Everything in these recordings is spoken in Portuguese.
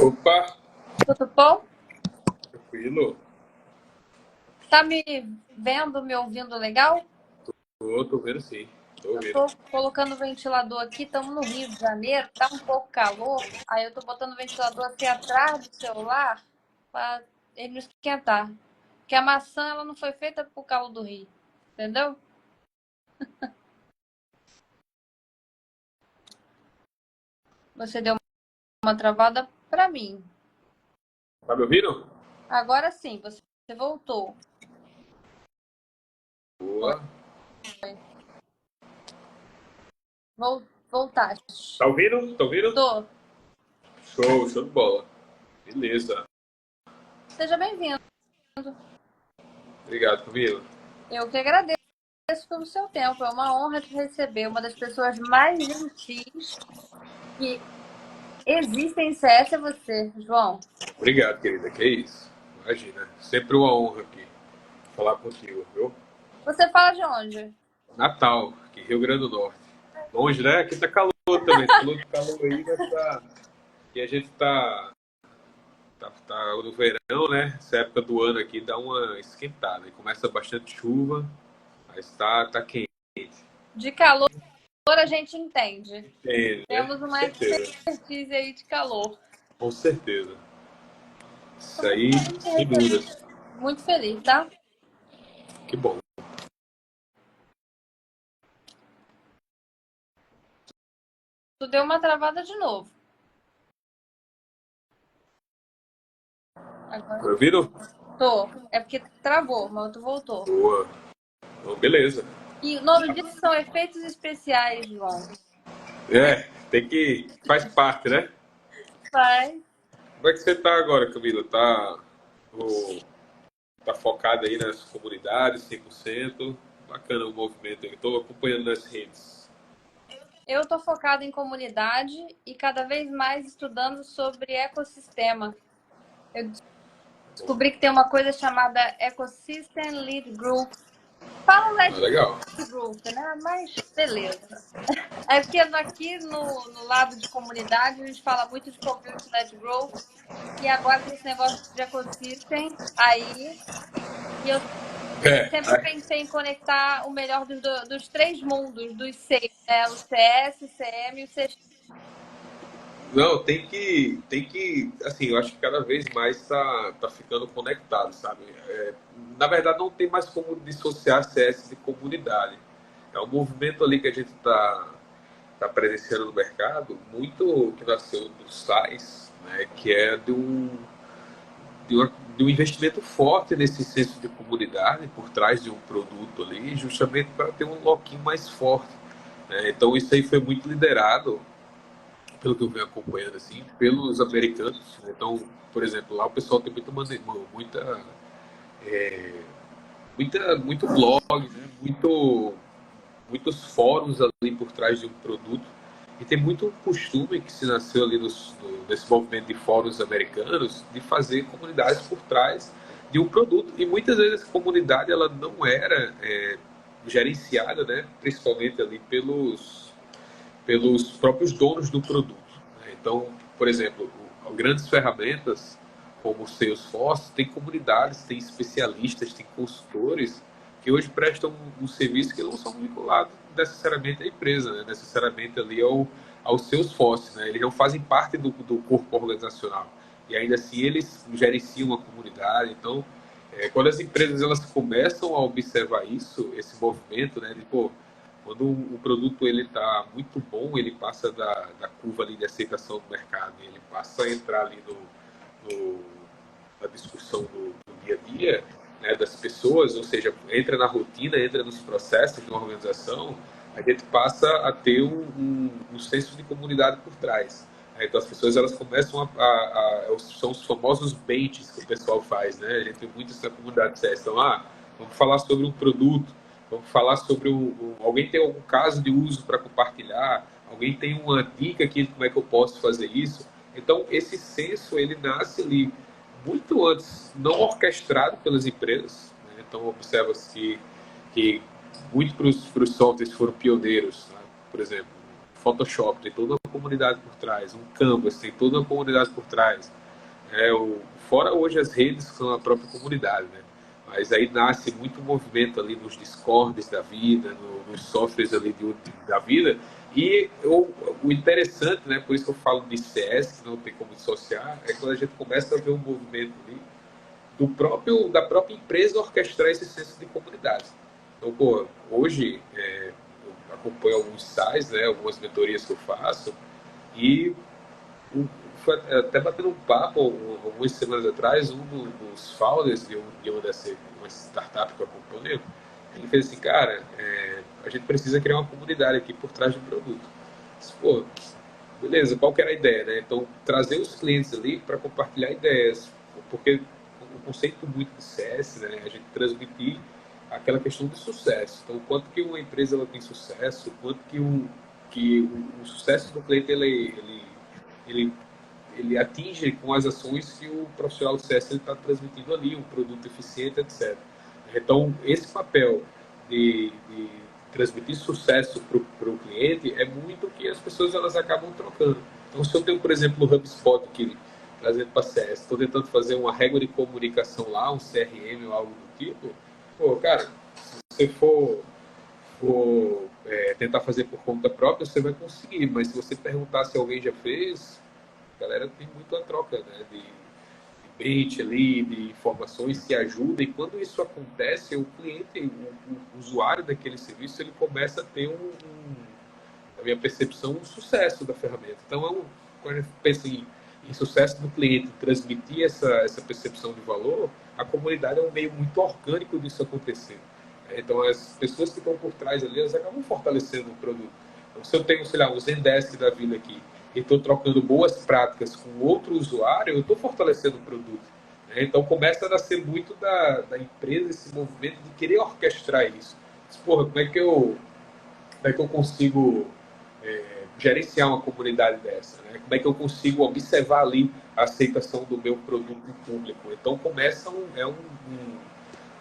Opa, Tudo bom? tranquilo. Tá me vendo, me ouvindo legal? Tô vendo sim. Tô Eu ouvindo. tô colocando o ventilador aqui, estamos no Rio de Janeiro, tá um pouco calor, aí eu tô botando o ventilador aqui atrás do celular para ele não esquentar. Porque a maçã, ela não foi feita pro calor do Rio, entendeu? Você deu uma travada para mim. Tá me ouvindo? Agora sim, você voltou. Boa. Voltaste. Tá ouvindo? Tá ouvindo? Tô. Show de bola. Beleza. Seja bem-vindo. Obrigado, Camila. Eu que agradeço pelo seu tempo. É uma honra te receber, uma das pessoas mais gentis que existem em CS é você, João. Obrigado, querida. Que isso? Imagina. Sempre uma honra aqui falar contigo, viu? Você fala de onde? Natal, aqui, Rio Grande do Norte. Longe, né? Aqui tá calor também. Você falou de calor aí, mas tá. E a gente tá no verão, né? Essa época do ano aqui dá uma esquentada. E começa bastante chuva, mas tá quente. De calor a gente entende. Entende, né? Temos Com uma certeza. expertise aí de calor. Com certeza. Tô Isso muito aí, feliz de te sem receber. dúvidas. Muito feliz, tá? Que bom. Tu deu uma travada de novo. Tá Agora ouvindo? tô. É porque travou, mas tu voltou. Boa. Então, beleza. E o nome disso são efeitos especiais, João. Tem que. Faz parte, né? Faz. Como é que você tá agora, Camila? Tá focada aí nas comunidades, 100%? Bacana o movimento aí. Estou acompanhando nas redes. Eu tô focada em comunidade e cada vez mais estudando sobre ecossistema. Eu descobri que tem uma coisa chamada Ecosystem Lead Group. Fala Ah, Lead legal. Group, né? Mas beleza. É porque aqui no lado de comunidade a gente fala muito de Community Led Growth e agora tem esse negócio de Ecosystem aí. E eu sempre É, pensei em conectar o melhor dos três mundos, dos seis, né? O CS, o CM e o CX. não, tem que, assim, eu acho que cada vez mais tá ficando conectado, sabe? Na verdade, não tem mais como dissociar CS de comunidade. É um movimento ali que a gente tá presenciando no mercado, muito que nasceu do SaaS, né? Que é de um investimento forte nesse senso de comunidade por trás de um produto ali, justamente para ter um lock-in mais forte, né? Então, isso aí foi muito liderado pelo que eu venho acompanhando, assim, pelos americanos. Então, por exemplo, lá o pessoal tem muito blog, né? Muitos fóruns ali por trás de um produto. E tem muito costume que se nasceu ali nesse movimento de fóruns americanos de fazer comunidades por trás de um produto. E muitas vezes essa comunidade ela não era gerenciada, né? Principalmente ali pelos próprios donos do produto, né? Então, por exemplo, grandes ferramentas como o Salesforce tem comunidades, tem especialistas, tem consultores que hoje prestam um serviço que não são vinculados necessariamente à empresa, né? Necessariamente ali ao Salesforce, né? Eles não fazem parte do corpo organizacional e ainda assim eles gerenciam a comunidade. Então, quando as empresas elas começam a observar isso, esse movimento, né, de pô, quando o produto ele está muito bom, ele passa da curva ali de aceitação do mercado, ele passa a entrar ali no, na discussão do dia a dia, né, das pessoas, ou seja, entra na rotina, entra nos processos de uma organização, a gente passa a ter um senso de comunidade por trás. Então as pessoas elas começam são os famosos baits que o pessoal faz, né? A gente tem muito essa comunidade de CS. Então, vamos falar sobre um produto, vamos falar sobre alguém tem algum caso de uso para compartilhar, alguém tem uma dica aqui de como é que eu posso fazer isso. Então esse senso ele nasce ali muito antes, não orquestrado pelas empresas, né? Então observa-se que muito para os softwares foram pioneiros, né? Por exemplo, Photoshop tem toda comunidade por trás, um Canvas tem toda uma comunidade por trás. Fora hoje as redes são a própria comunidade, né? Mas aí nasce muito movimento ali nos Discords da vida, nos softwares ali da vida. E o interessante, né, por isso que eu falo de CS, que não tem como dissociar, é quando a gente começa a ver um movimento ali da própria empresa orquestrar esse senso de comunidade. Então, pô, hoje eu acompanho alguns sites, né, algumas mentorias que eu faço, e foi até batendo um papo algumas semanas atrás, um dos founders de uma startup que eu acompanho, ele fez assim, cara, a gente precisa criar uma comunidade aqui por trás do produto. Disse, pô, beleza, qual que era a ideia, né? Então, trazer os clientes ali para compartilhar ideias, porque o conceito muito de CS, né, a gente transmitir aquela questão de sucesso. Então, o quanto que uma empresa ela tem sucesso, o quanto que o sucesso do cliente ele ele atinge com as ações que o profissional do CS está transmitindo ali, um produto eficiente, etc. Então, esse papel de transmitir sucesso para o cliente é muito que as pessoas elas acabam trocando. Então, se eu tenho, por exemplo, o HubSpot aqui, trazendo para CS, estou tentando fazer uma régua de comunicação lá, um CRM ou algo do tipo, pô, cara, se você for tentar fazer por conta própria, você vai conseguir, mas se você perguntar se alguém já fez, a galera tem muita troca, né, de bait ali, de informações, se ajuda, e quando isso acontece, o cliente, o usuário daquele serviço, ele começa a ter na minha percepção, um sucesso da ferramenta. Então, quando a gente pensa em sucesso do cliente, transmitir essa percepção de valor, a comunidade é um meio muito orgânico disso acontecer. Então, as pessoas que estão por trás ali, elas acabam fortalecendo o produto. Então, se eu tenho, sei lá, um Zendesk da vida aqui, e estou trocando boas práticas com outro usuário, eu estou fortalecendo o produto. Né? Então, começa a nascer muito da empresa esse movimento de querer orquestrar isso. Mas, porra, como é que eu consigo gerenciar uma comunidade dessa? Né? Como é que eu consigo observar ali a aceitação do meu produto público? Então, começa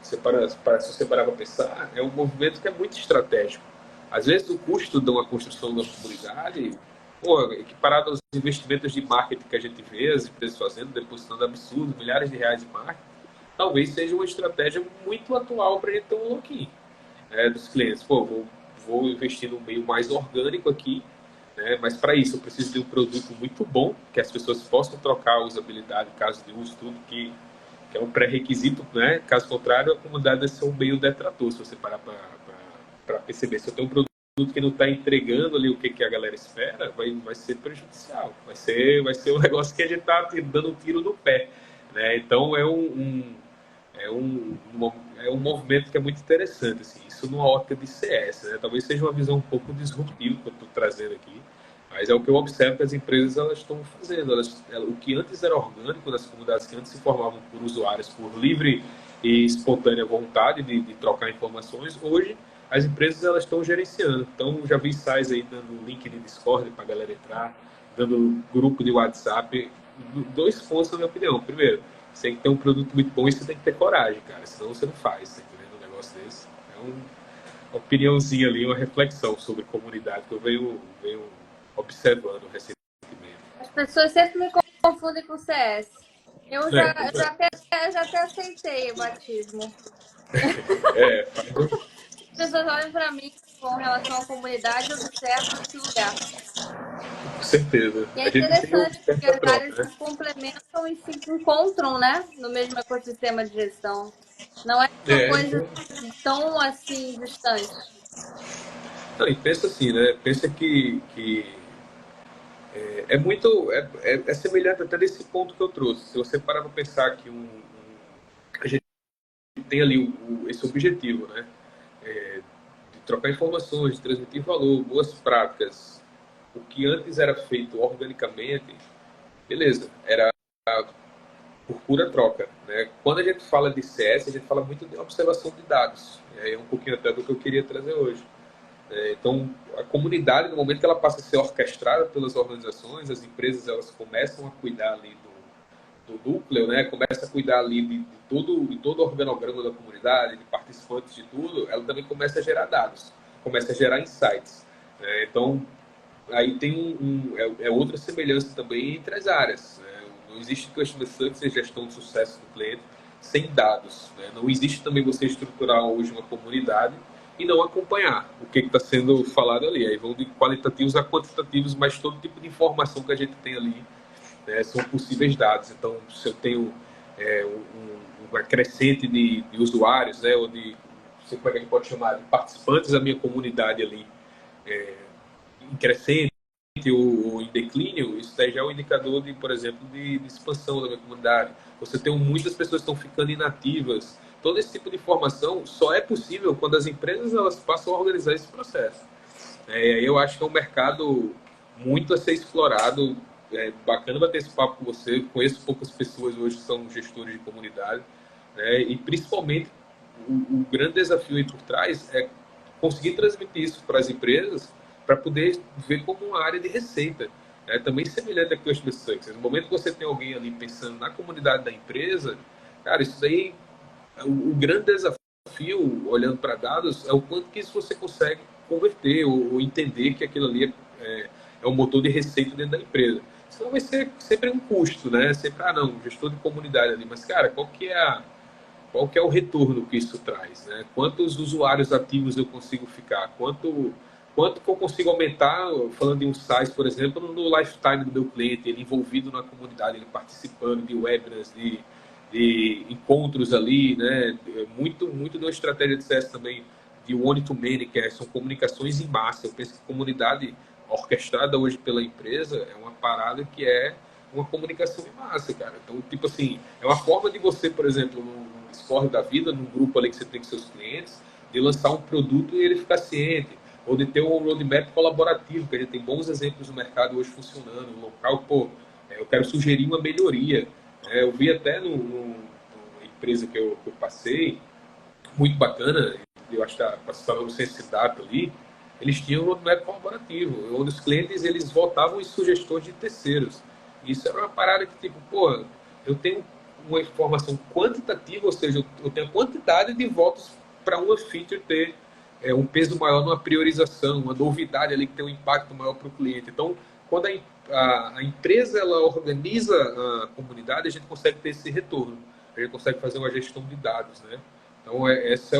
se você parar para pensar, é um movimento que é muito estratégico. Às vezes, o custo de uma construção da comunidade, pô, equiparado aos investimentos de marketing que a gente vê as empresas fazendo, depositando absurdos, milhares de reais de marketing, talvez seja uma estratégia muito atual para a gente ter um lock-in dos clientes. Pô, vou investir num meio mais orgânico aqui, né? Mas para isso eu preciso de um produto muito bom, que as pessoas possam trocar a usabilidade caso de uso, tudo que é um pré-requisito, né? Caso contrário, a comunidade vai ser um meio detrator, se você parar para perceber. Se eu tenho um produto que não está entregando ali o que a galera espera, vai ser prejudicial. Vai ser um negócio que a gente está dando um tiro no pé, né? Então, é um movimento que é muito interessante, assim, isso numa ótica de CS, né? Talvez seja uma visão um pouco disruptiva que eu estou trazendo aqui, mas é o que eu observo que as empresas elas estão fazendo. O que antes era orgânico nas comunidades que antes se formavam por usuários por livre e espontânea vontade de trocar informações, hoje as empresas elas estão gerenciando. Então já vi sites aí dando link de Discord para a galera entrar, dando grupo de WhatsApp. Dois pontos na minha opinião. Primeiro, você tem que ter um produto muito bom e você tem que ter coragem, cara. Senão você não faz, tá entendendo? Um negócio desse. É uma opiniãozinha ali, uma reflexão sobre comunidade que eu venho observando recentemente. As pessoas sempre me confundem com CS. Eu já até aceitei o batismo. As pessoas olham para mim com relação à comunidade, eu observo esse lugar. Com certeza. E é interessante porque as áreas se complementam e se encontram, né? No mesmo ecossistema de gestão. Não é uma coisa tão assim distante. Não, e pensa assim, né? Pensa que é muito semelhante até nesse ponto que eu trouxe. Se você parar para pensar que a gente tem ali esse objetivo, né? De trocar informações, de transmitir valor, boas práticas, o que antes era feito organicamente, beleza, era por pura troca, né? Quando a gente fala de CS, a gente fala muito de observação de dados. É um pouquinho até do que eu queria trazer hoje. Então, a comunidade, no momento que ela passa a ser orquestrada pelas organizações, as empresas elas começam a cuidar ali do núcleo, né? Começa a cuidar ali de todo o organograma da comunidade, de participantes de tudo, ela também começa a gerar dados, começa a gerar insights. Então, aí tem outra semelhança também entre as áreas, né? Não existe Customer Success e gestão de sucesso do cliente sem dados, né? Não existe também você estruturar hoje uma comunidade e não acompanhar o que está sendo falado ali. Aí vão de qualitativos a quantitativos, mas todo tipo de informação que a gente tem ali, né, são possíveis dados. Então, se eu tenho uma crescente de usuários, né, ou de, não sei como é que a gente pode chamar, de participantes da minha comunidade ali, em crescente ou em declínio, isso daí já é um indicador de, por exemplo, de expansão da minha comunidade. Você tem muitas pessoas que estão ficando inativas. Todo esse tipo de informação só é possível quando as empresas elas passam a organizar esse processo. Eu acho que é um mercado muito a ser explorado. É bacana bater esse papo com você. Conheço poucas pessoas hoje que são gestores de comunidade, né? E principalmente o grande desafio aí por trás é conseguir transmitir isso para as empresas para poder ver como uma área de receita. É também semelhante a Customer Success. No momento que você tem alguém ali pensando na comunidade da empresa, cara, isso daí, o grande desafio, olhando para dados, é o quanto que isso você consegue converter ou entender que aquilo ali é um motor de receita dentro da empresa. Senão vai ser sempre um custo, né? Sempre, não, gestor de comunidade ali. Mas, cara, qual que é o retorno que isso traz, né? Quantos usuários ativos eu consigo ficar? Quanto que eu consigo aumentar, falando de um site, por exemplo, no lifetime do meu cliente, ele envolvido na comunidade, ele participando de webinars, de encontros ali, né? Muito de uma estratégia de CS também, de one to many, são comunicações em massa. Eu penso que comunidade orquestrada hoje pela empresa é uma parada que é uma comunicação em massa, cara. Então, tipo assim, é uma forma de você, por exemplo, num Discord da vida, num grupo ali que você tem com seus clientes, de lançar um produto e ele ficar ciente, ou de ter um roadmap colaborativo, que a gente tem bons exemplos no mercado hoje funcionando, no local, eu quero sugerir uma melhoria. Eu vi até numa empresa que eu passei, muito bacana, eu acho que estava no Sense Data ali, eles tinham um roadmap colaborativo, onde os clientes eles votavam em sugestões de terceiros. Isso era uma parada que, tipo, eu tenho uma informação quantitativa, ou seja, eu tenho a quantidade de votos para uma feature ter um peso maior numa priorização, uma novidade ali que tem um impacto maior para o cliente. Então, quando a empresa ela organiza a comunidade, a gente consegue ter esse retorno, a gente consegue fazer uma gestão de dados, né? Então, essa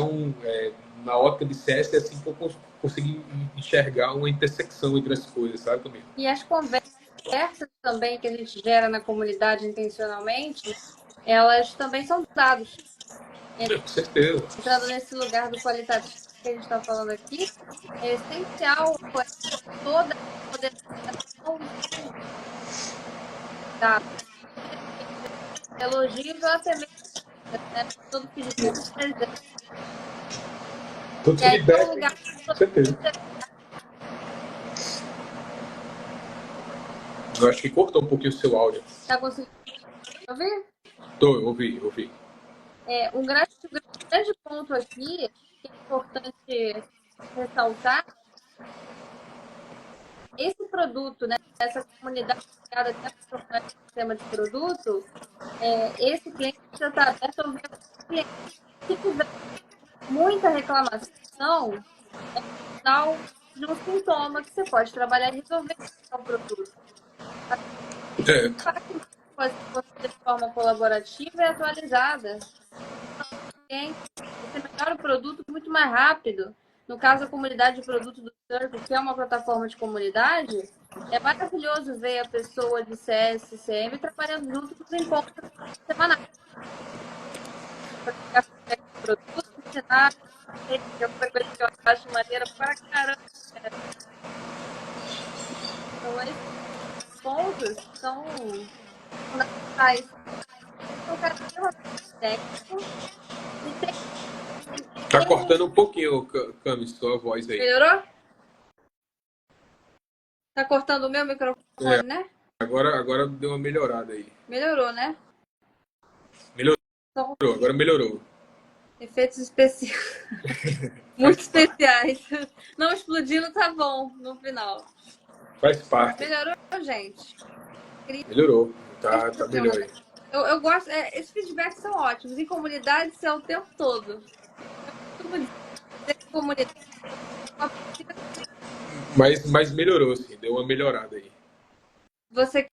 na ótica de CS, é assim que eu consegui enxergar uma intersecção entre as coisas, sabe, também. E as conversas também que a gente gera na comunidade intencionalmente, elas também são dados. Com certeza. Entrando nesse lugar do qualitativo que a gente está falando aqui, é essencial toda a moderação de dados. Elogios ou até mesmo, né? Todo feedback. Todo feedback, é um lugar com certeza. Eu acho que cortou um pouquinho o seu áudio. Tá conseguindo ouvir? Eu ouvi. Um grande ponto aqui, que é importante ressaltar, esse produto, né, essa comunidade criada dentro do sistema de produto, esse cliente precisa estar aberto ao ver o cliente. Se tiver muita reclamação, é sinal de um sintoma que você pode trabalhar e resolver o produto. De forma colaborativa e atualizada. Você melhora o produto muito mais rápido. No caso, a comunidade de produto do Circle, que é uma plataforma de comunidade, é maravilhoso ver a pessoa de CS, CM trabalhando junto nos encontros semanais. Produto, ensinar, é uma coisa que eu acho maneira para caramba. Então, esses pontos são fundamentais. Então, o cara tem uma técnico e tem. Tá cortando um pouquinho, Camis, sua voz aí. Melhorou? Tá cortando o meu microfone, né? Agora deu uma melhorada aí. Melhorou, né? Melhorou, agora melhorou. Efeitos especiais. Muito especiais. Não explodindo, tá bom no final. Faz parte. Melhorou, gente? Melhorou. Tá melhor aí. Eu gosto. Esses feedbacks são ótimos. Em comunidade, isso é o tempo todo. Eu costumo dizer que comunidade Mas melhorou, assim, deu uma melhorada aí. Você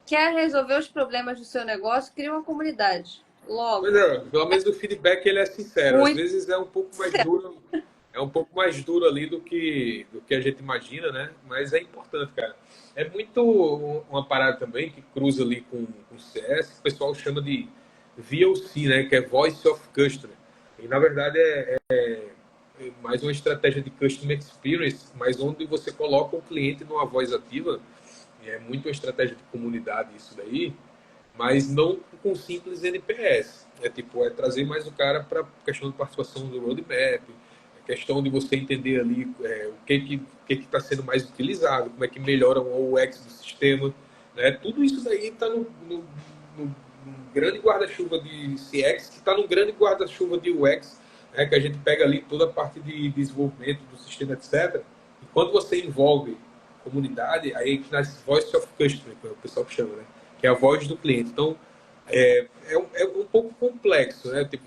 quer resolver os problemas do seu negócio, cria uma comunidade. Mas Logo, pelo menos o feedback ele é sincero. Às muito vezes é um pouco mais duro ali do que a gente imagina, né? Mas é importante, cara. É muito uma parada também que cruza ali com CS, que o pessoal chama de VOC, né? Que é Voice of Customer. E na verdade é mais uma estratégia de Customer Experience, mas onde você coloca o cliente numa voz ativa. E é muito uma estratégia de comunidade isso daí, mas não com simples NPS. É trazer mais o cara para a questão de participação do roadmap, a questão de você entender ali o que está sendo mais utilizado, como é que melhora o UX do sistema. Né? Tudo isso daí está no grande guarda-chuva de CX, que está no grande guarda-chuva de UX, né? Que a gente pega ali toda a parte de desenvolvimento do sistema, etc. E quando você envolve comunidade, aí nasce Voice of Customer, que é o pessoal que chama, né? Que é a voz do cliente. Então, é um pouco complexo, né? Tipo,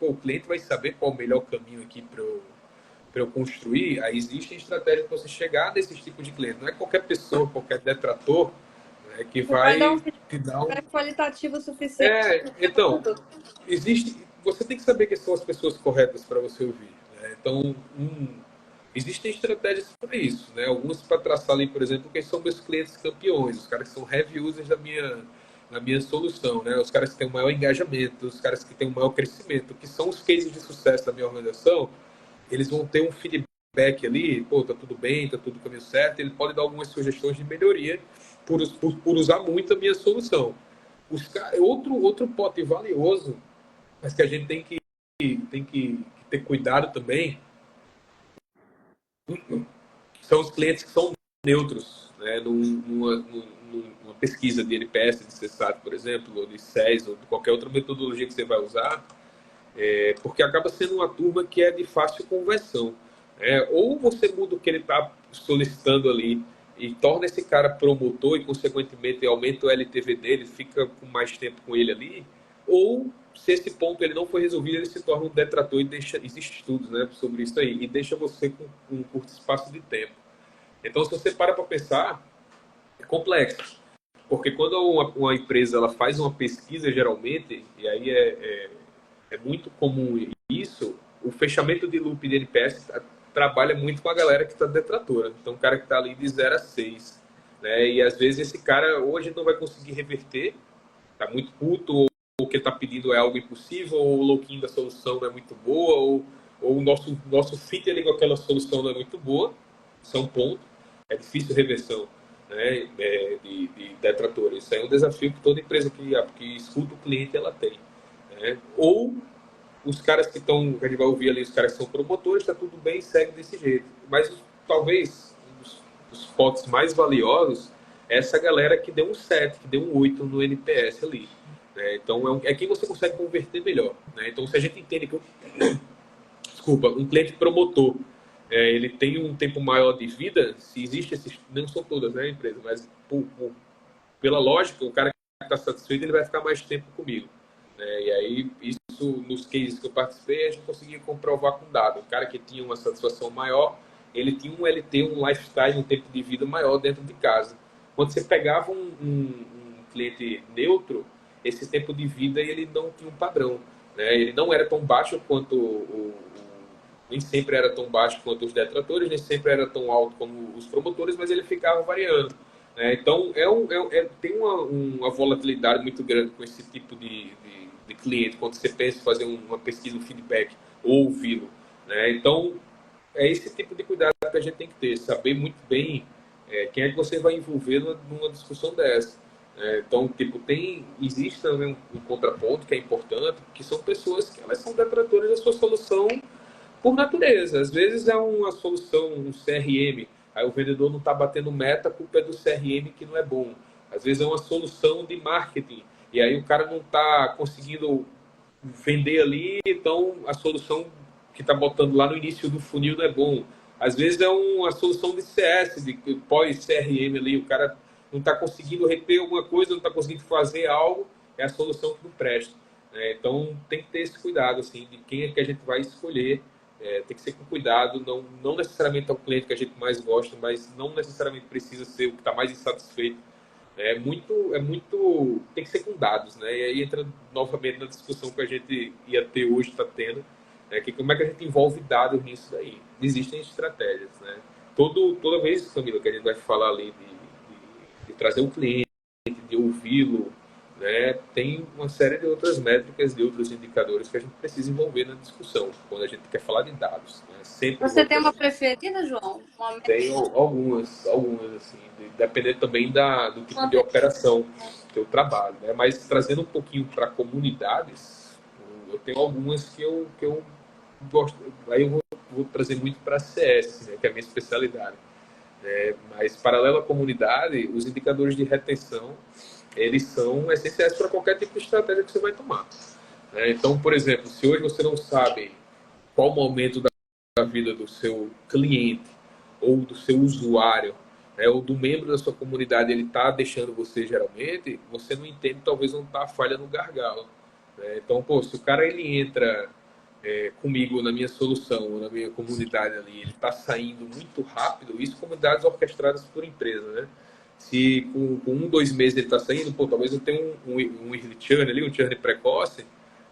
o cliente vai saber qual o melhor caminho aqui para eu construir. Aí existe estratégia para você chegar nesses tipos de cliente. Não é qualquer pessoa, qualquer detrator, né, que você vai dar um vai te dar um. feedback qualitativo suficiente para o Então, produto. você tem que saber quem são as pessoas corretas para você ouvir. Né? Então, existem estratégias para isso, né? Algumas para traçar ali, por exemplo, quem são meus clientes campeões, os caras que são heavy users da minha solução, né? Os caras que têm o maior engajamento, os caras que têm o maior crescimento, que são os cases de sucesso da minha organização. Eles vão ter um feedback ali, pô, tá tudo bem, tá tudo no caminho certo. Ele pode dar algumas sugestões de melhoria por usar muito a minha solução. Outro pote valioso, mas que a gente tem que ter cuidado também, são os clientes que são neutros, né? Numa pesquisa de NPS, de CSAT, por exemplo, ou de SES, ou de qualquer outra metodologia que você vai usar, porque acaba sendo uma turma que é de fácil conversão. Ou você muda o que ele está solicitando ali e torna esse cara promotor e, consequentemente, aumenta o LTV dele, fica com mais tempo com ele ali, ou se esse ponto ele não foi resolvido, ele se torna um detrator e deixa, existe estudos, né, sobre isso aí, e deixa você com um curto espaço de tempo. Então, se você para pensar, é complexo. Porque quando uma empresa ela faz uma pesquisa, geralmente, e aí é muito comum isso, o fechamento de loop de NPS trabalha muito com a galera que está detratora. Então, o cara que está ali de 0 a 6. Né? E às vezes esse cara hoje não vai conseguir reverter, está muito puto, ou o que está pedindo é algo impossível, ou o louquinho da solução não é muito boa, ou o nosso fit ali com aquela solução não é muito boa. Isso é um ponto. É difícil reversão, né, de detratores. Isso é um desafio que toda empresa que escuta o cliente ela tem. Né? Ou os caras que estão, a gente vai ouvir ali, os caras que são promotores, está tudo bem, segue desse jeito. Mas talvez um dos potes mais valiosos é essa galera que deu um 7, que deu um 8 no NPS ali. Né? Então é quem você consegue converter melhor. Né? Então se a gente entende que desculpa, um cliente promotor ele tem um tempo maior de vida, se existe esses, não são todas, né, empresa, mas pela lógica, o cara que está satisfeito ele vai ficar mais tempo comigo. Né? E aí, isso nos cases que eu participei, a gente conseguia comprovar com dados. O cara que tinha uma satisfação maior, ele tinha um LT, um lifestyle, um tempo de vida maior dentro de casa. Quando você pegava um cliente neutro, esse tempo de vida ele não tinha um padrão. Né? Ele não era tão baixo quanto nem sempre era tão baixo quanto os detratores, nem sempre era tão alto como os promotores, mas ele ficava variando. Né? Então, tem uma volatilidade muito grande com esse tipo de cliente, quando você pensa em fazer uma pesquisa, um feedback, ou ouvi-lo. Né? Então, é esse tipo de cuidado que a gente tem que ter, saber muito bem quem é que você vai envolver numa discussão dessa. Então, tipo, existe também um contraponto que é importante, que são pessoas que elas são detratoras da sua solução por natureza. Às vezes é uma solução, um CRM, aí o vendedor não está batendo meta, a culpa é do CRM que não é bom. Às vezes é uma solução de marketing, e aí o cara não está conseguindo vender ali, então a solução que está botando lá no início do funil não é bom. Às vezes é uma solução de CS, de pós-CRM ali, o cara não está conseguindo reter alguma coisa, não está conseguindo fazer algo, é a solução que não presta. Então tem que ter esse cuidado assim, de quem é que a gente vai escolher tem que ser com cuidado, não necessariamente é o cliente que a gente mais gosta, mas não necessariamente precisa ser o que está mais insatisfeito. Tem que ser com dados, né? E aí entra novamente na discussão que a gente ia ter hoje, está tendo, que como é que a gente envolve dados nisso daí. Existem estratégias, né? Toda vez, Camila, que a gente vai falar ali de trazer o cliente, de ouvi-lo, né? Tem uma série de outras métricas, de outros indicadores que a gente precisa envolver na discussão, quando a gente quer falar de dados. Né? Sempre Você tem voltando. uma preferida, João? Tenho algumas assim, dependendo também do tipo de operação que eu trabalho, né? Mas trazendo um pouquinho para comunidades, eu tenho algumas que eu gosto. Aí eu vou trazer muito para CS, né? Que é a minha especialidade. Mas paralelo à comunidade, os indicadores de retenção, eles são essenciais para qualquer tipo de estratégia que você vai tomar. Né? Então, por exemplo, se hoje você não sabe qual o momento da vida do seu cliente ou do seu usuário, né, ou do membro da sua comunidade, ele está deixando você geralmente, você não entende, talvez não está a falha no gargalo. Né? Então, pô, se o cara ele entra comigo na minha solução, na minha comunidade ali, ele está saindo muito rápido, isso comunidades orquestradas por empresa, né? Se com 1, 2 meses ele está saindo, pô, talvez eu tenha um early churn ali, um churn precoce,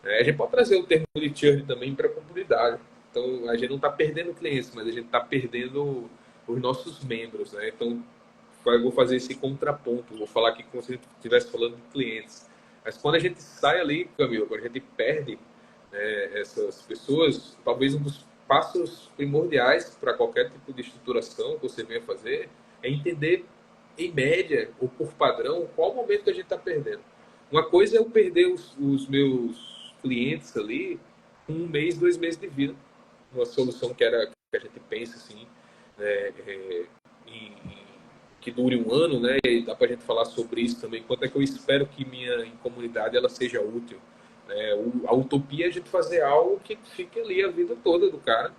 a gente pode trazer o termo de churn também para a comunidade. Então, a gente não está perdendo clientes, mas a gente está perdendo os nossos membros, né? Então, eu vou fazer esse contraponto, vou falar aqui como se a gente estivesse falando de clientes. Mas quando a gente sai ali, Camilo, quando a gente perde essas pessoas, talvez um dos passos primordiais para qualquer tipo de estruturação que você venha fazer é entender, em média, ou por padrão, qual o momento que a gente está perdendo. Uma coisa é eu perder os meus clientes ali com 1 mês, 2 meses de vida. Uma solução que a gente pensa assim, né, que dure 1 ano, né? E dá para a gente falar sobre isso também. Quanto é que eu espero que minha comunidade ela seja útil? A utopia é a gente fazer algo que fique ali a vida toda do cara,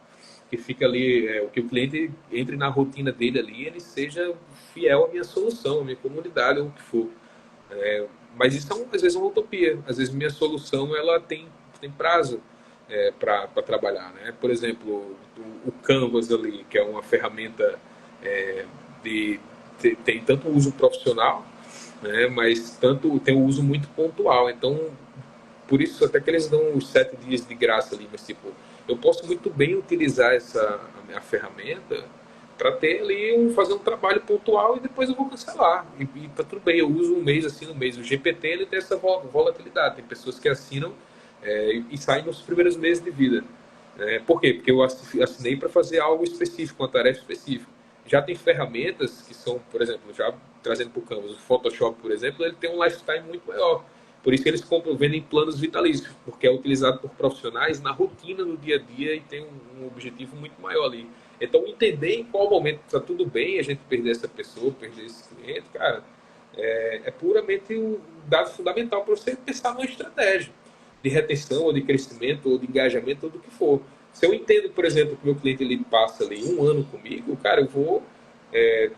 que fique ali, que o cliente entre na rotina dele ali, ele seja fiel à minha solução, à minha comunidade, ou o que for. Mas isso às vezes é uma utopia. Às vezes minha solução ela tem prazo para trabalhar, né? Por exemplo, o Canvas ali, que é uma ferramenta de tem tanto uso profissional, né? Mas tem um uso muito pontual. Então por isso até que eles dão os 7 dias de graça ali, mas tipo, eu posso muito bem utilizar a minha ferramenta para ter ali fazer um trabalho pontual e depois eu vou cancelar. E tá tudo bem, eu uso 1 mês assim no mês. O GPT ele tem essa volatilidade. Tem pessoas que assinam e saem nos primeiros meses de vida. Por quê? Porque eu assinei para fazer algo específico, uma tarefa específica. Já tem ferramentas que são, por exemplo, já trazendo para o Canvas, o Photoshop, por exemplo, ele tem um lifetime muito maior. Por isso que eles vendem planos vitalícios, porque é utilizado por profissionais na rotina, no dia a dia, e tem um objetivo muito maior ali. Então, entender em qual momento está tudo bem a gente perder essa pessoa, perder esse cliente, cara, é puramente um dado fundamental para você pensar numa estratégia de retenção, ou de crescimento, ou de engajamento, ou do que for. Se eu entendo, por exemplo, que meu cliente ele passa ali 1 ano comigo, cara, eu vou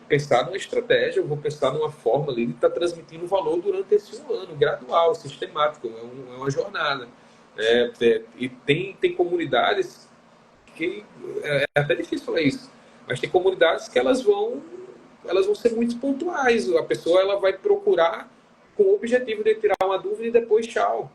pensar numa estratégia, eu vou pensar numa forma ali de estar transmitindo valor durante esse 1 ano, gradual, sistemático, é uma jornada. E tem comunidades que é até difícil falar isso, mas tem comunidades que elas vão ser muito pontuais. A pessoa ela vai procurar com o objetivo de tirar uma dúvida e depois tchau.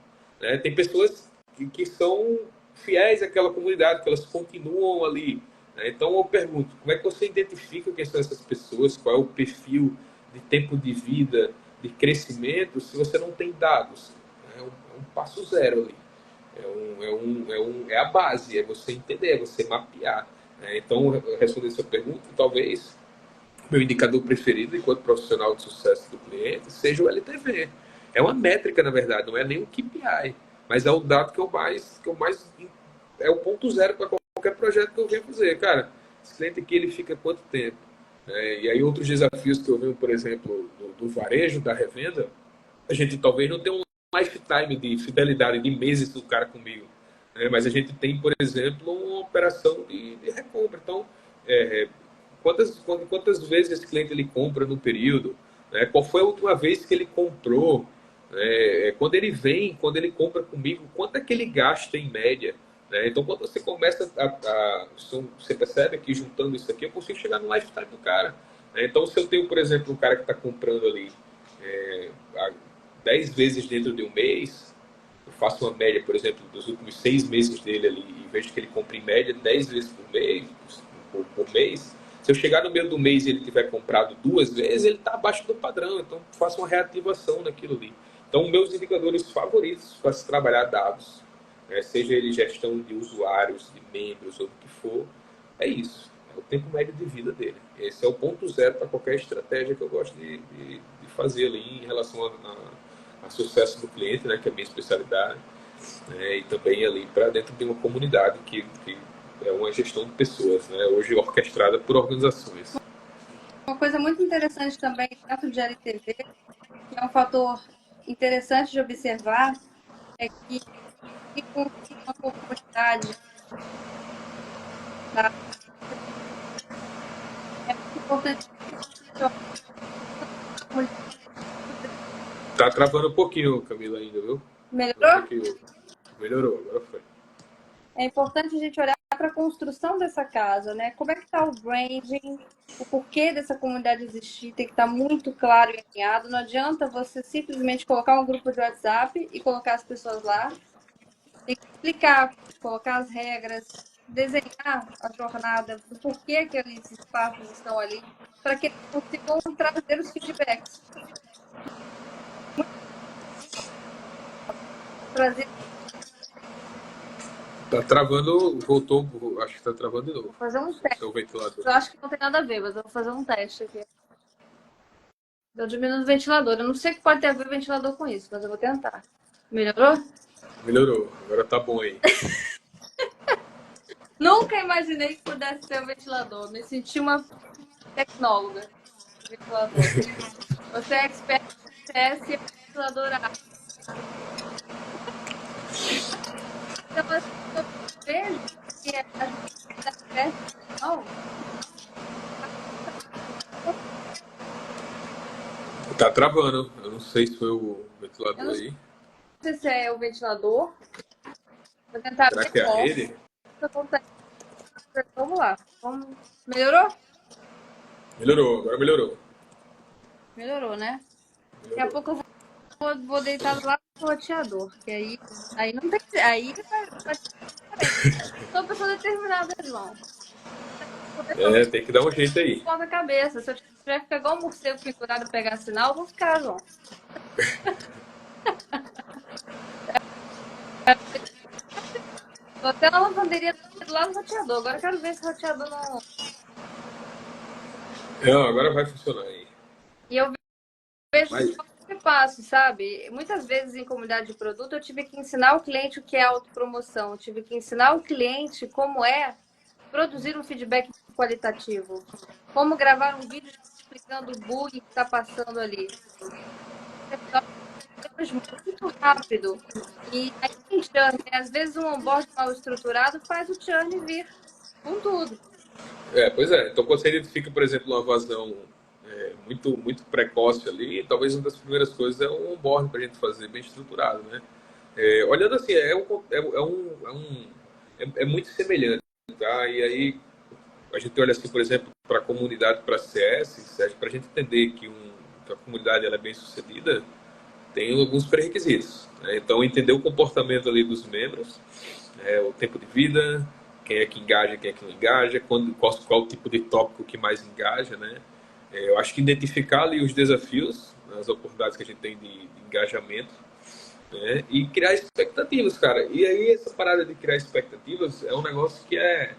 Tem pessoas que são fiéis àquela comunidade, que elas continuam ali. Então eu pergunto, como é que você identifica quem são essas pessoas, qual é o perfil de tempo de vida, de crescimento, se você não tem dados? É um passo zero ali. É a base, é você entender, é você mapear. Então, respondendo a sua pergunta, talvez meu indicador preferido enquanto profissional de sucesso do cliente seja o LTV. É uma métrica, na verdade, não é nem um KPI, mas é o dado que eu mais é o ponto zero para qualquer projeto que eu venha fazer. Cara, esse cliente aqui ele fica quanto tempo? E aí outros desafios que eu venho, por exemplo, do varejo, da revenda, a gente talvez não tenha um lifetime de fidelidade de meses do cara comigo. Mas a gente tem, por exemplo, uma operação de recompra. Então, quantas vezes esse cliente ele compra no período? Qual foi a última vez que ele comprou? Quando ele compra comigo, quanto é que ele gasta em média? né? Então, quando você começa você percebe que juntando isso aqui, eu consigo chegar no lifetime do cara, né? Então, se eu tenho, por exemplo, um cara que está comprando ali é, 10 vezes dentro de um mês, eu faço uma média, por exemplo, dos últimos 6 meses dele ali e vejo que ele compra em média 10 vezes por mês. Se eu chegar no meio do mês e ele tiver comprado 2 vezes, ele está abaixo do padrão. Então, faço uma reativação naquilo ali. Então, meus indicadores favoritos para se trabalhar dados, né, seja ele gestão de usuários, de membros ou do que for, é isso. É o tempo médio de vida dele. Esse é o ponto zero para qualquer estratégia que eu gosto de fazer ali em relação a sucesso do cliente, né, que é a minha especialidade, né, e também ali para dentro de uma comunidade que é uma gestão de pessoas, né, hoje orquestrada por organizações. Uma coisa muito interessante também dentro de LTV, que é um fator interessante de observar, é que com uma comunidade, tá? É muito importante. Tá travando um pouquinho, Camila, ainda, viu? Melhorou? Melhorou, agora foi. É importante a gente olhar para a construção dessa casa, né? Como é que está o branding, o porquê dessa comunidade existir, tem que estar muito claro e alinhado. Não adianta você simplesmente colocar um grupo de WhatsApp e colocar as pessoas lá. Tem que explicar, colocar as regras, desenhar a jornada, do porquê aqueles espaços estão ali, para que eles consigam trazer os feedbacks. Trazer. Tá travando, voltou, acho que tá travando de novo. Vou fazer um teste. Seu ventilador. Eu acho que não tem nada a ver, mas eu vou fazer um teste aqui. Eu diminuo o ventilador. Eu não sei o que pode ter a ver o ventilador com isso, mas eu vou tentar. Melhorou? Melhorou, agora tá bom aí. Nunca imaginei que pudesse ser o ventilador. Me senti uma tecnóloga. Ventilador. Você é expert em CS e ventilador A. Então, eu vejo que a gente está perto. Não. Tá travando, eu não sei se foi o ventilador aí. Não sei se é o ventilador. Vou tentar Será que é a rede? Vamos lá. Melhorou? Melhorou, agora melhorou. Melhorou, né? Daqui a pouco eu vou deitar do lado do roteador. Que aí não tem. Aí vai sou pessoa determinada, irmão. Tem que dar um jeito aí. Na cabeça. Se eu tiver que pegar um morcego pendurado e pegar sinal, eu vou ficar, João. Tô até na lavanderia do lado do roteador. Agora eu quero ver se o roteador não. Não, agora vai funcionar aí. E eu vejo que passo, sabe? Muitas vezes em comunidade de produto eu tive que ensinar o cliente o que é autopromoção. Eu tive que ensinar o cliente como é produzir um feedback qualitativo. Como gravar um vídeo explicando o bug que está passando ali. Muito rápido. E aí tem churn. Às vezes um onboard mal estruturado faz o churn vir com tudo. Pois é. Então, quando você identifica, por exemplo, uma vazão muito, muito precoce ali, talvez uma das primeiras coisas é um onboard para a gente fazer bem estruturado, né? Olhando assim, é muito semelhante, tá? E aí a gente olha assim, por exemplo, para a comunidade, para CS, para a gente entender que a comunidade ela é bem sucedida, tem alguns pré-requisitos, né? Então, entender o comportamento ali dos membros, o tempo de vida, quem é que engaja, quem é que não engaja, qual o tipo de tópico que mais engaja, né? Eu acho que identificar ali os desafios, as oportunidades que a gente tem de engajamento, né? E criar expectativas, cara. E aí essa parada de criar expectativas é um negócio que é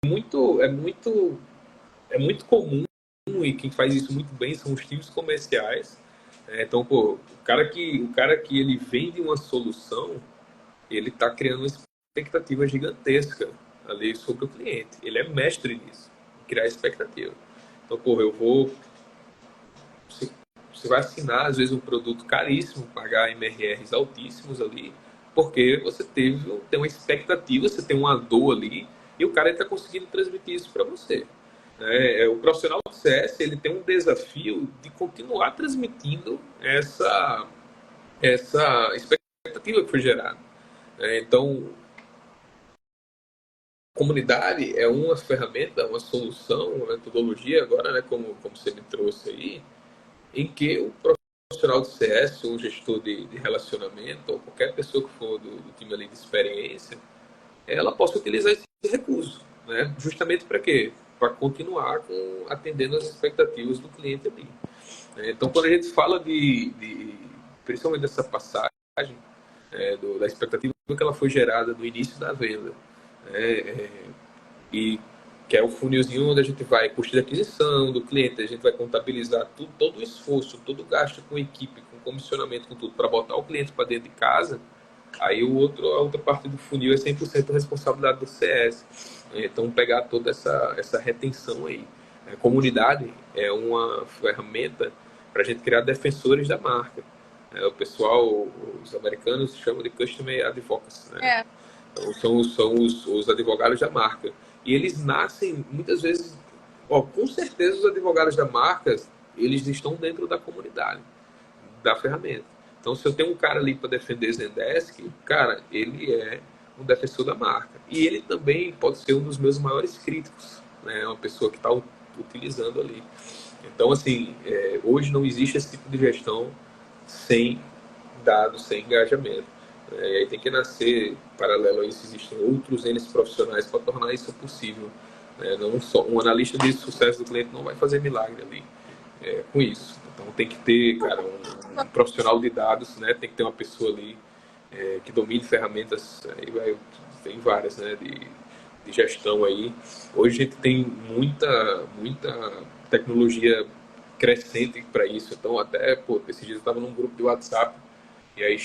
muito comum, e quem faz isso muito bem são os times comerciais. Então, pô, o cara que ele vende uma solução, ele está criando uma expectativa gigantesca ali sobre o cliente. Ele é mestre nisso, criar expectativa. Então, pô, você vai assinar às vezes um produto caríssimo, pagar MRRs altíssimos ali, porque você tem uma expectativa, você tem uma dor ali, e o cara está conseguindo transmitir isso para você. O profissional do CS ele tem um desafio de continuar transmitindo essa expectativa que foi gerada. Então, comunidade é uma ferramenta, uma solução, uma metodologia, agora, né, como você me trouxe aí, em que o profissional de CS, ou gestor de relacionamento, ou qualquer pessoa que for do time ali de experiência, ela possa utilizar esse recurso, né? Justamente para quê? Para continuar atendendo as expectativas do cliente ali. Então, quando a gente fala principalmente dessa passagem, da expectativa que ela foi gerada no início da venda, né? E que é o funilzinho onde a gente vai custo de aquisição do cliente, a gente vai contabilizar tudo, todo o esforço, todo o gasto com equipe, com comissionamento, com tudo, para botar o cliente para dentro de casa. Aí a outra parte do funil é 100% responsabilidade do CS. Então, pegar toda essa retenção aí. A comunidade é uma ferramenta para a gente criar defensores da marca. O pessoal, os americanos chamam de Customer Advocacy, né? É. Então, são os advogados da marca. E eles nascem, muitas vezes, com certeza os advogados da marca, eles estão dentro da comunidade, da ferramenta. Então, se eu tenho um cara ali para defender Zendesk, cara, ele é um defensor da marca. E ele também pode ser um dos meus maiores críticos, né? Uma pessoa que está utilizando ali. Então, assim, hoje não existe esse tipo de gestão sem dados, sem engajamento. E aí tem que nascer, paralelo a isso, existem outros N profissionais para tornar isso possível. Não só um analista de sucesso do cliente não vai fazer milagre ali com isso. Então tem que ter, cara, um profissional de dados, né? Tem que ter uma pessoa ali que domine ferramentas, tem várias, né? De gestão aí. Hoje a gente tem muita tecnologia crescente para isso. Então até, esses dias eu estava num grupo de WhatsApp e aí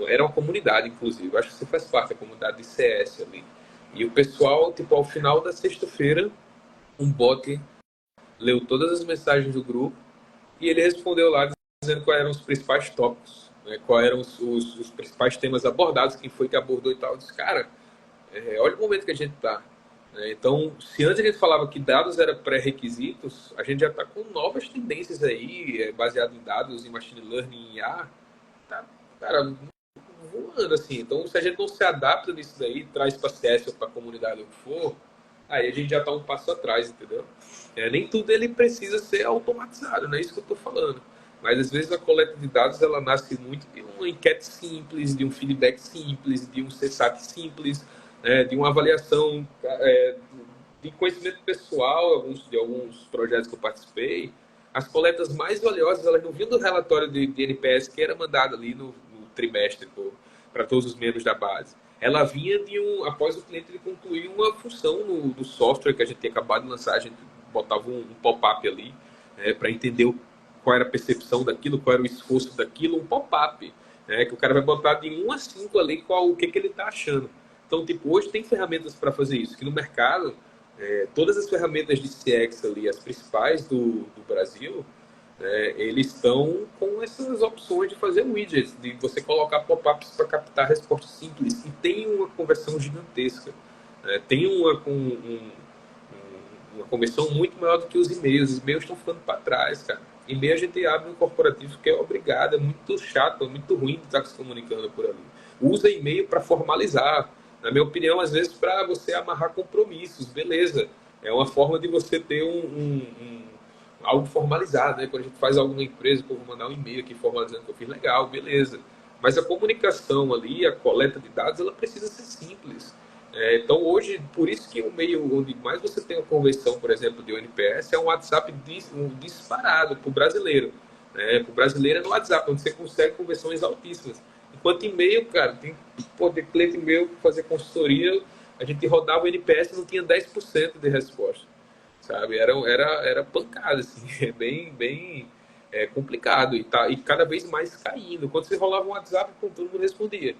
era uma comunidade, inclusive. Acho que você faz parte da comunidade de CS ali. E o pessoal, tipo, ao final da sexta-feira, um bot leu todas as mensagens do grupo e ele respondeu lá dizendo quais eram os principais tópicos, né? Quais eram os principais temas abordados, quem foi que abordou e tal. Eu disse, cara, olha o momento que a gente está. Então, se antes a gente falava que dados eram pré-requisitos, a gente já está com novas tendências aí, baseado em dados, em machine learning, em IA, tá, cara, voando assim. Então, se a gente não se adapta nisso daí, traz para CS ou para a comunidade o que for, aí a gente já está um passo atrás, entendeu? Nem tudo ele precisa ser automatizado, não é isso que eu estou falando. Mas às vezes a coleta de dados ela nasce muito de uma enquete simples, de um feedback simples, de um CSAT simples, né, de uma avaliação de conhecimento pessoal, de alguns projetos que eu participei. As coletas mais valiosas elas não vinham do relatório de NPS que era mandado ali no trimestre para todos os membros da base. Ela vinha após o cliente concluir uma função do software que a gente tinha acabado de lançar, a gente botava um pop-up ali para entender qual era a percepção daquilo, qual era o esforço daquilo, um pop-up, que o cara vai botar de 1 a 5 ali o que ele está achando. Então, tipo, hoje tem ferramentas para fazer isso, que no mercado, todas as ferramentas de CX ali, as principais do Brasil, eles estão com essas opções de fazer widgets, de você colocar pop-ups para captar respostas simples. E tem uma conversão gigantesca. Tem uma conversão muito maior do que os e-mails. Os e-mails estão ficando para trás, cara. E-mail a gente abre no corporativo que é obrigado, é muito chato, é muito ruim de estar se comunicando por ali. Usa e-mail para formalizar. Na minha opinião, às vezes para você amarrar compromissos, beleza. É uma forma de você ter algo formalizado, né? Quando a gente faz alguma empresa, eu vou mandar um e-mail aqui formalizando que eu fiz, legal, beleza. Mas a comunicação ali, a coleta de dados, ela precisa ser simples. Então hoje, por isso que o meio onde mais você tem a conversão, por exemplo, de ONPS é um WhatsApp disparado para o brasileiro. Para o brasileiro é no WhatsApp, onde você consegue conversões altíssimas. Enquanto e-mail, cara, tem poder cliente e-mail fazer consultoria, a gente rodava o NPS e não tinha 10% de resposta, sabe? Era pancada, assim, bem complicado e cada vez mais caindo. Quando você rolava um WhatsApp, todo mundo respondia.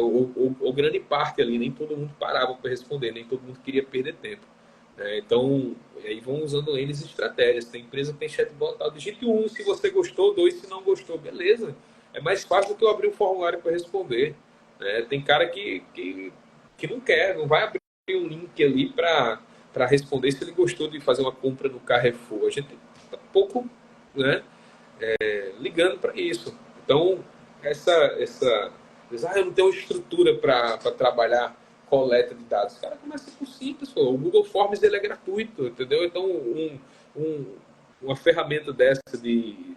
O grande parte ali, nem todo mundo parava para responder, nem todo mundo queria perder tempo. Então, aí vão usando eles estratégias. Tem empresa que tem chatbot, tal, digite 1 se você gostou, 2 se não gostou, beleza. É mais fácil do que eu abrir um formulário para responder. Tem cara que não quer, não vai abrir um link ali para responder se ele gostou de fazer uma compra no Carrefour. A gente está pouco, né, ligando para isso. Então, essa Diz, eu não tenho estrutura para trabalhar coleta de dados. Cara, começa com simples, pô. O Google Forms ele é gratuito, entendeu? Então, um, uma ferramenta dessa de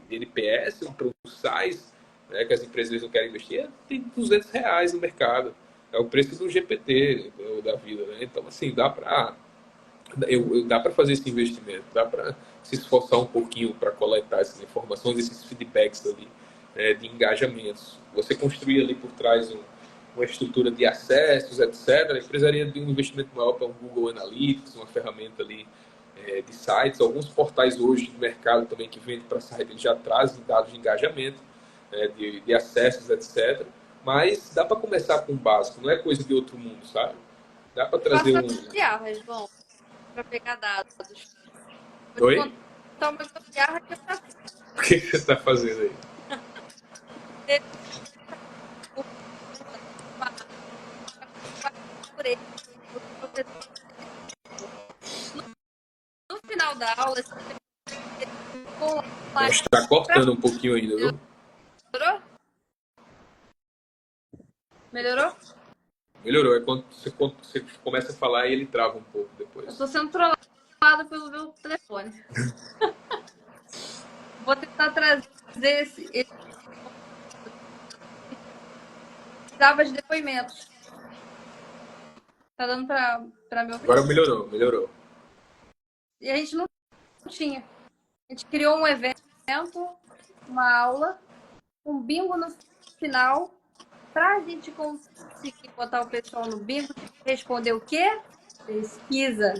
NPS, um produto SaaS, né, que as empresas não querem investir, tem R$ 200 no mercado. É o preço do GPT da vida, né? Então, assim, dá para fazer esse investimento, dá para se esforçar um pouquinho para coletar essas informações, esses feedbacks ali, de engajamentos. Você construir ali por trás uma estrutura de acessos, etc. Precisaria de um investimento maior para um Google Analytics, uma ferramenta ali de sites. Alguns portais hoje do mercado também que vendem para site, eles já trazem dados de engajamento, de acessos, etc. Mas dá para começar com o básico, não é coisa de outro mundo, sabe? Dá para trazer Faça um... gambiarra, João, para pegar dados. Vou te Oi? contar uma gambiarra que eu já O que você está fazendo aí? fiz por ele. No final da aula, com Acho que está cortando um pouquinho ainda, viu? melhorou? Melhorou? Melhorou. É quando você começa a falar e ele trava um pouco Eu depois. estou sendo trollada pelo meu telefone. Vou tentar trazer esse precisava de depoimentos. Tá dando para meu. Agora melhorou. E a gente não tinha. A gente criou um evento, uma aula, um bingo no final, para a gente conseguir botar o pessoal no bingo, responder o quê? Pesquisa.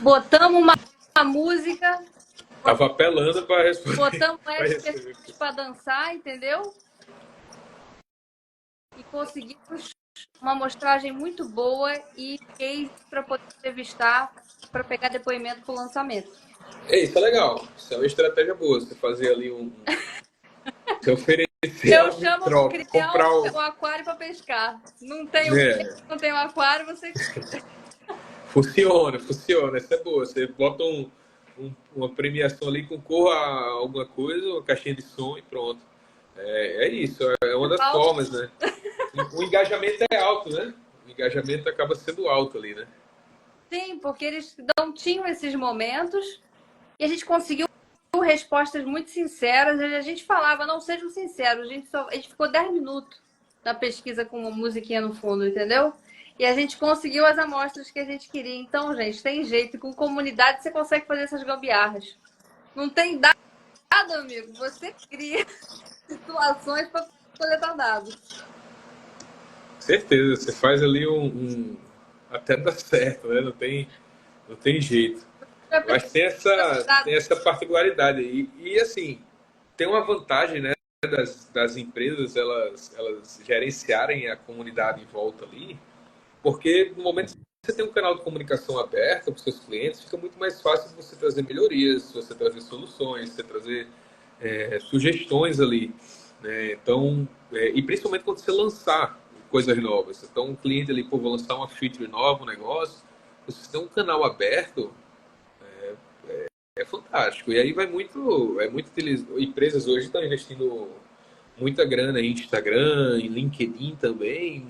Botamos uma música. Tava apelando para responder. Botamos para dançar, entendeu? E conseguimos uma amostragem muito boa e case para poder entrevistar, para pegar depoimento para o lançamento. Isso é legal. Isso é uma estratégia boa. Você fazer ali Você oferecer Eu algo em chamo troca. criar Comprar um aquário para pescar. Não tem não tem um aquário, você... Funciona. Isso é boa. Você bota uma premiação ali, concorra a alguma coisa, uma caixinha de som e pronto. É isso. É uma das formas, né? O engajamento é alto, né? O engajamento acaba sendo alto ali, né? Sim, porque eles não tinham esses momentos e a gente conseguiu respostas muito sinceras. A gente falava, não sejam sinceros, a gente ficou 10 minutos na pesquisa com uma musiquinha no fundo, entendeu? E a gente conseguiu as amostras que a gente queria. Então, gente, tem jeito. Com comunidade você consegue fazer essas gambiarras. Não tem dado, amigo. Você cria situações para coletar dados. Certeza, você faz ali até dar certo, né? Não tem jeito. Mas tem essa particularidade aí. E assim, tem uma vantagem, né, das empresas elas gerenciarem a comunidade em volta ali, porque no momento que você tem um canal de comunicação aberto para os seus clientes, fica muito mais fácil de você trazer melhorias, você trazer soluções, você trazer sugestões ali, né? Então, e principalmente quando você lançar coisas novas. Então, um cliente ali, pô, vou lançar uma feature nova, um negócio, você tem um canal aberto, é fantástico. E aí vai muito utilizado. Empresas hoje estão investindo muita grana em Instagram, em LinkedIn também,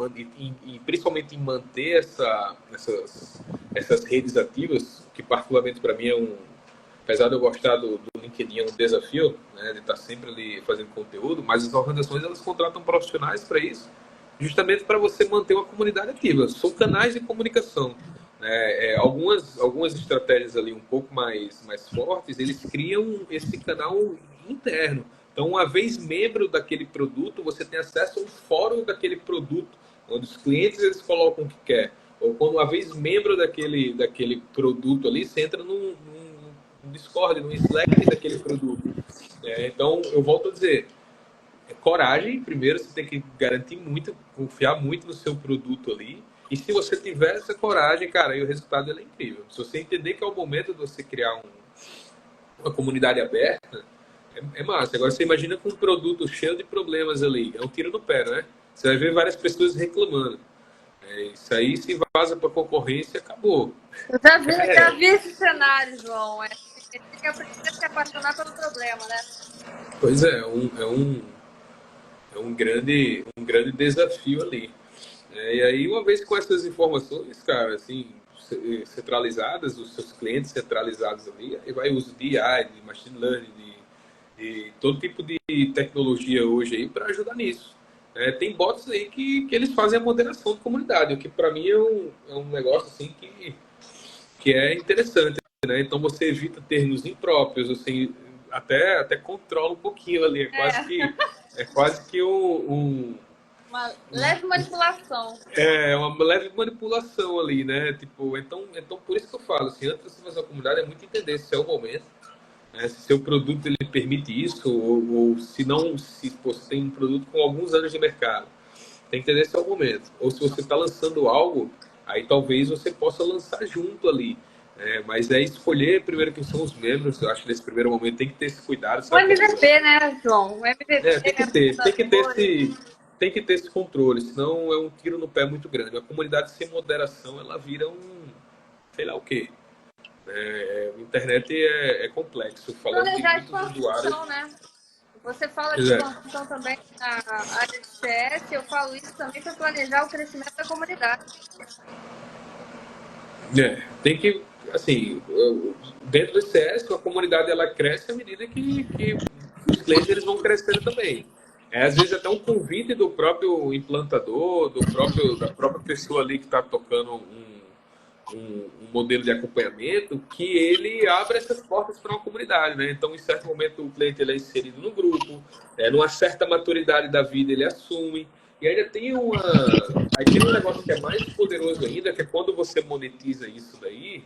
e principalmente em manter essas redes ativas, que particularmente para mim apesar de eu gostar do LinkedIn, é um desafio, né, de estar sempre ali fazendo conteúdo, mas as organizações elas contratam profissionais para isso, justamente para você manter uma comunidade ativa. São canais de comunicação. Né? Algumas estratégias ali um pouco mais fortes, eles criam esse canal interno. Então, uma vez membro daquele produto, você tem acesso ao fórum daquele produto, onde os clientes eles colocam o que quer. Ou quando uma vez membro daquele produto ali, você entra num Discord, num Slack daquele produto. Então, eu volto a dizer, coragem, primeiro você tem que garantir muito, confiar muito no seu produto ali. E se você tiver essa coragem, cara, aí o resultado é incrível. Se você entender que é o momento de você criar uma comunidade aberta, é massa. Agora você imagina com um produto cheio de problemas ali, é um tiro no pé, né? Você vai ver várias pessoas reclamando. Isso aí se vaza para concorrência, acabou. Eu já vi esse cenário, João. Tem que aprender a se apaixonar pelo problema, né? Pois é, é um grande desafio ali. E aí, uma vez com essas informações, cara, assim, centralizadas, os seus clientes centralizados ali, aí vai o uso de AI, de machine learning, de todo tipo de tecnologia hoje aí para ajudar nisso. Tem bots aí que eles fazem a moderação de comunidade, o que para mim é um negócio assim que é interessante, né? Então você evita termos impróprios, você até controla um pouquinho ali, é quase que Uma leve manipulação. uma leve manipulação ali, né? Tipo, então por isso que eu falo, assim, antes de você fazer uma comunidade é muito entender se é o momento, né? Se seu produto ele permite isso, ou se não, se pô, você tem um produto com alguns anos de mercado, tem que entender se é o momento. Ou se você está lançando algo, aí talvez você possa lançar junto ali. Mas é escolher primeiro quem são os membros. Eu acho que nesse primeiro momento tem que ter esse cuidado, O sabe? MVP, né, João? O MVP, membros fundadores. Tem que ter esse controle, senão é um tiro no pé muito grande. A comunidade sem moderação, ela vira sei lá o quê. A internet é complexo, falando de Planejar muitos usuários. expansão, né? Você fala de É, expansão também na área de CS, eu falo isso também para planejar o crescimento da comunidade. tem que, assim, dentro do CS, a comunidade ela cresce à medida que os clientes eles vão crescendo também. Às vezes até um convite do próprio implantador, da própria pessoa ali que está tocando um modelo de acompanhamento, que ele abre essas portas para uma comunidade, né? Então, em certo momento, o cliente ele é inserido no grupo, numa certa maturidade da vida ele assume, e ainda aí tem um negócio que é mais poderoso ainda, que é quando você monetiza isso daí,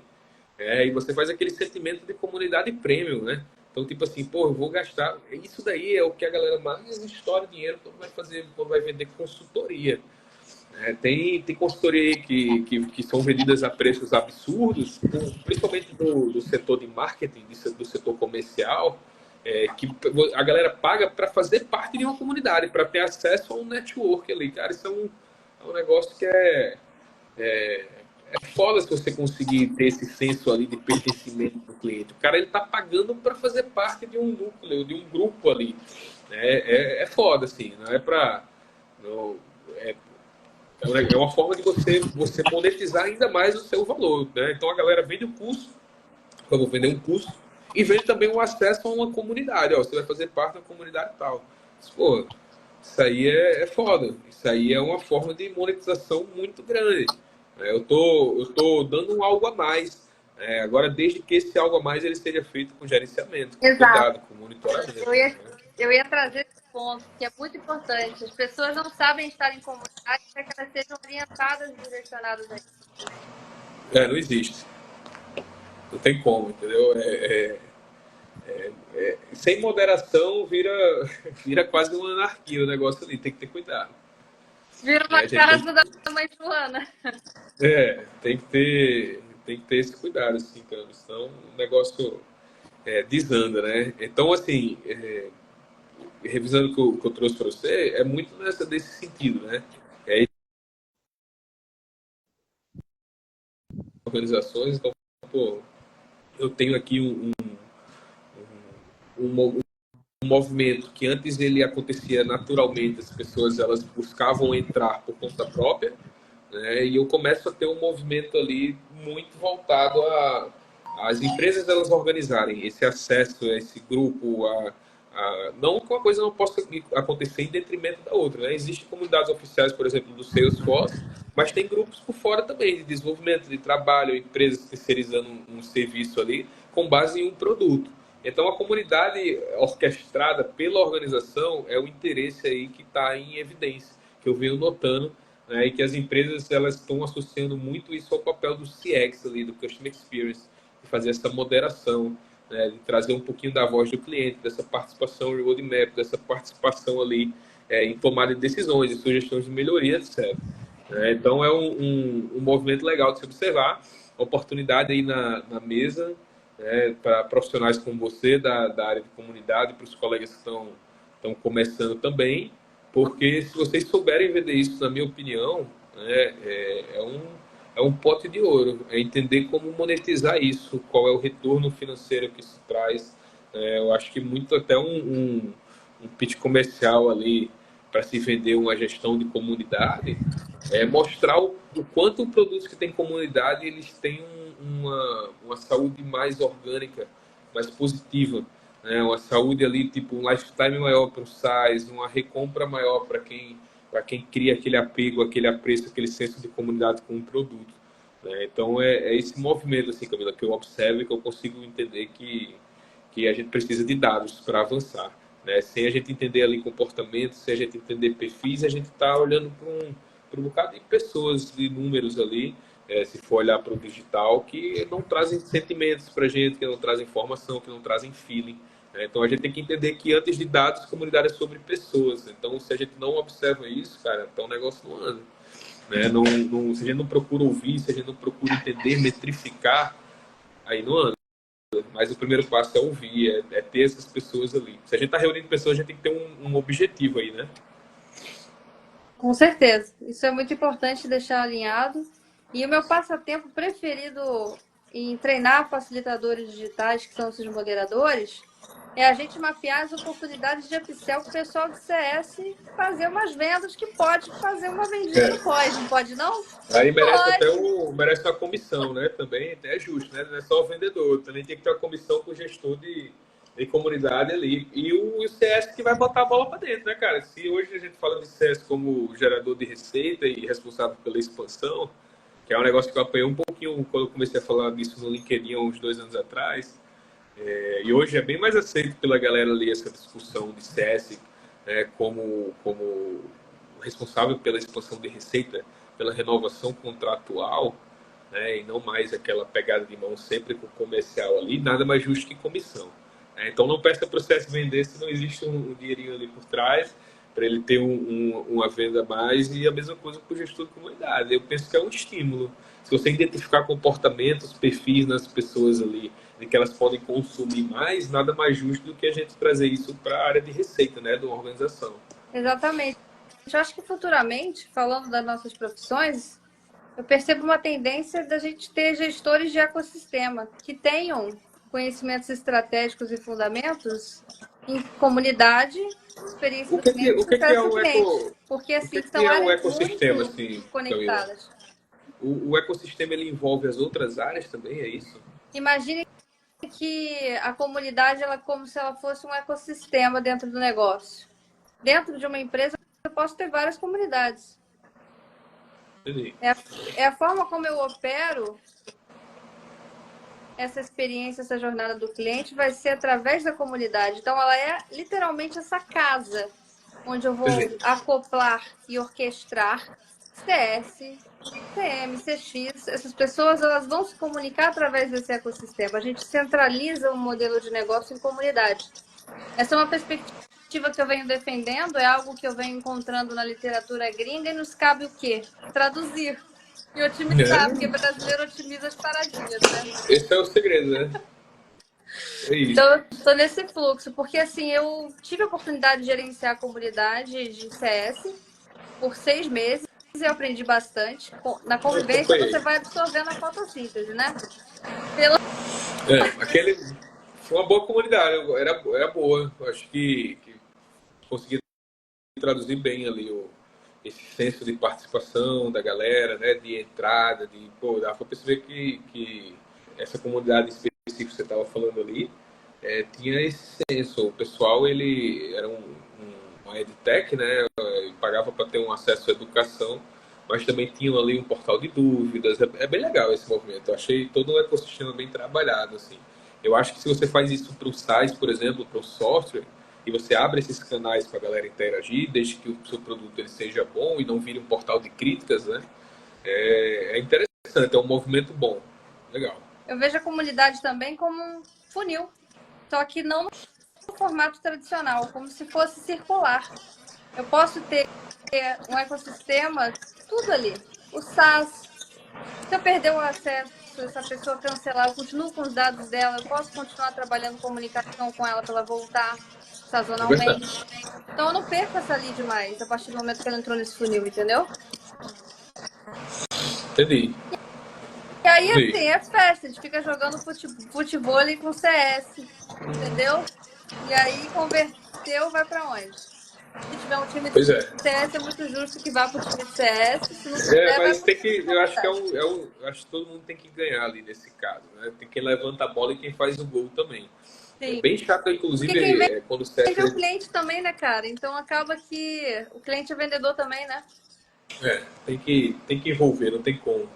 e você faz aquele sentimento de comunidade premium, né? Então, tipo assim, pô, eu vou gastar. Isso daí é o que a galera mais estoura dinheiro quando vai fazer, quando vai vender consultoria. Tem consultoria aí que são vendidas a preços absurdos, principalmente do setor de marketing, do setor comercial, que a galera paga para fazer parte de uma comunidade, para ter acesso a um network ali. Cara, isso é um negócio que é foda se você conseguir ter esse senso ali de pertencimento do cliente. O cara ele tá pagando para fazer parte de um núcleo, de um grupo ali. É foda, assim, não é para. É, é uma forma de você monetizar ainda mais o seu valor. Né? Então a galera vende o curso, eu vou vender um curso, e vende também o acesso a uma comunidade. Ó, você vai fazer parte da comunidade e tal. Pô, isso aí é foda. Isso aí é uma forma de monetização muito grande. Eu tô dando um algo a mais. Agora, desde que esse algo a mais ele seja feito com gerenciamento, com Exato. cuidado, com monitoramento. Eu ia, Né? eu ia trazer esse ponto, que é muito importante. As pessoas não sabem estar em comunidade para que elas sejam orientadas e direcionadas a isso. Não existe. Não tem como, entendeu? Sem moderação vira quase uma anarquia o negócio ali, tem que ter cuidado. Vira uma Gente, casa da mãe Joana. tem que ter esse cuidado, assim, cara, senão o negócio desanda, né? Então, assim, revisando o que eu trouxe para você, é muito desse sentido, né? Organizações, então, pô, eu tenho aqui um, um movimento que antes ele acontecia naturalmente, as pessoas elas buscavam entrar por conta própria, né? E eu começo a ter um movimento ali muito voltado a as empresas elas organizarem esse acesso a esse grupo, não que uma coisa não possa acontecer em detrimento da outra, né? Existem comunidades oficiais, por exemplo, do Salesforce, mas tem grupos por fora também de desenvolvimento, de trabalho, empresas terceirizando um serviço ali com base em um produto. Então, a comunidade orquestrada pela organização é o interesse aí que está em evidência, que eu venho notando, né, e que as empresas elas estão associando muito isso ao papel do CX ali, do Customer Experience, de fazer essa moderação, né, de trazer um pouquinho da voz do cliente, dessa participação em roadmap, dessa participação ali em tomada de decisões, de sugestões de melhoria, etc. Então, é um movimento legal de se observar, oportunidade aí na mesa, para profissionais como você, da área de comunidade, para os colegas que estão começando também, porque se vocês souberem vender isso, na minha opinião, é um pote de ouro. É entender como monetizar isso, qual é o retorno financeiro que isso traz. Eu acho que muito até um pitch comercial ali para se vender uma gestão de comunidade, é mostrar o quanto produtos que têm comunidade eles têm uma saúde mais orgânica, mais positiva, né? Uma saúde ali, tipo um lifetime maior para o size, uma recompra maior para quem cria aquele apego, aquele apreço, aquele senso de comunidade com o produto, né? Então é esse movimento, assim, Camila, que eu observo e que eu consigo entender que a gente precisa de dados para avançar, né? Sem a gente entender ali comportamentos, sem a gente entender perfis, a gente está olhando para um bocado de pessoas, de números ali, se for olhar para o digital, que não trazem sentimentos para a gente, que não trazem informação, que não trazem feeling, né? Então a gente tem que entender que antes de dados, comunidade é sobre pessoas. Então se a gente não observa isso, cara, então o negócio não anda, né? Se a gente não procura ouvir, se a gente não procura entender, metrificar, aí não anda. Mas o primeiro passo é ouvir, é ter essas pessoas ali. Se a gente está reunindo pessoas, a gente tem que ter um objetivo aí, né? Com certeza. Isso é muito importante deixar alinhado. E o meu passatempo preferido em treinar facilitadores digitais, que são esses moderadores, é a gente mapear as oportunidades de upsell com o pessoal de CS, fazer umas vendas que pode fazer uma vendinha no pós, não pode não? Aí merece até Pode. merece uma comissão, né? Também é justo, né? Não é só o vendedor, também tem que ter uma comissão com o gestor de comunidade ali. E o CS que vai botar a bola para dentro, né, cara? Se hoje a gente fala de CS como gerador de receita e responsável pela expansão, que é um negócio que eu apanhei um pouquinho quando eu comecei a falar disso no LinkedIn há uns 2 anos atrás, e hoje é bem mais aceito pela galera ali essa discussão de CS, né, como responsável pela expansão de receita, pela renovação contratual, né, e não mais aquela pegada de mão sempre com o comercial ali, nada mais justo que comissão, né? Então não peça para o CS vender se não existe um dinheirinho ali por trás para ele ter uma venda a mais, e a mesma coisa para o gestor de comunidade. Eu penso que é um estímulo. Se você identificar comportamentos, perfis nas pessoas ali, de que elas podem consumir mais, nada mais justo do que a gente trazer isso para a área de receita, né, de uma organização. Exatamente. Eu acho que futuramente, falando das nossas profissões, eu percebo uma tendência da gente ter gestores de ecossistema que tenham conhecimentos estratégicos e fundamentos em comunidade, experiência O do que que, cliente e o que, que é sucesso do o cliente. eco, Porque, o que, assim, que são é o áreas ecossistema, muito assim, Camila? conectadas. O ecossistema ele envolve as outras áreas também, é isso? Imagine que a comunidade ela é como se ela fosse um ecossistema dentro do negócio. Dentro de uma empresa, eu posso ter várias comunidades. Entendi. É a forma como eu opero essa experiência, essa jornada do cliente vai ser através da comunidade. Então, ela é literalmente essa casa onde eu vou Entendi. acoplar e orquestrar CS, CM, CX. Essas pessoas elas vão se comunicar através desse ecossistema. A gente centraliza o modelo de negócio em comunidade. Essa é uma perspectiva que eu venho defendendo, é algo que eu venho encontrando na literatura gringa e nos cabe o quê? Traduzir e otimizar, porque É, brasileiro otimiza as paradinhas, né? esse é o segredo, né? É isso. Então, estou nesse fluxo, porque assim, eu tive a oportunidade de gerenciar a comunidade de CS por 6 meses e eu aprendi bastante. Na Eu convivência, acompanhei. você vai absorvendo a fotossíntese, né? Pela... Aquele foi uma boa comunidade, era boa. Eu acho que consegui traduzir bem ali esse senso de participação da galera, né? De entrada, pô, dá para perceber que essa comunidade específica que você estava falando ali tinha esse senso. O pessoal ele era uma edtech, né? Pagava para ter um acesso à educação, mas também tinham ali um portal de dúvidas. É bem legal esse movimento. Eu achei todo o ecossistema bem trabalhado, assim. Eu acho que se você faz isso para o site, por exemplo, para o software, e você abre esses canais para a galera interagir, desde que o seu produto ele seja bom e não vire um portal de críticas, né? É interessante, é um movimento bom. Legal. Eu vejo a comunidade também como um funil, só que não no formato tradicional, como se fosse circular. Eu posso ter um ecossistema, tudo ali. O SaaS, se eu perder o acesso, essa pessoa cancelar, eu continuo com os dados dela, eu posso continuar trabalhando comunicação com ela para ela voltar É verdade. sazonalmente. Então eu não perco essa lead mais a partir do momento que ela entrou nesse funil, entendeu? Entendi. E aí, Entendi. assim, é festa, a gente fica jogando futebol com CS, entendeu? E aí, converteu, vai para onde? Se tiver um time de Pois é. CS, é muito justo que vá para o time de CS. Se não tiver, vai Mas para tem que, eu acho que eu acho que todo mundo tem que ganhar ali nesse caso, né? Tem quem levanta a bola e quem faz o gol também. É Sim. bem chato, Porque quem inclusive, quando o CS vende é o cliente também, né, cara? Então acaba que o cliente é vendedor também, né? tem que envolver, não tem como.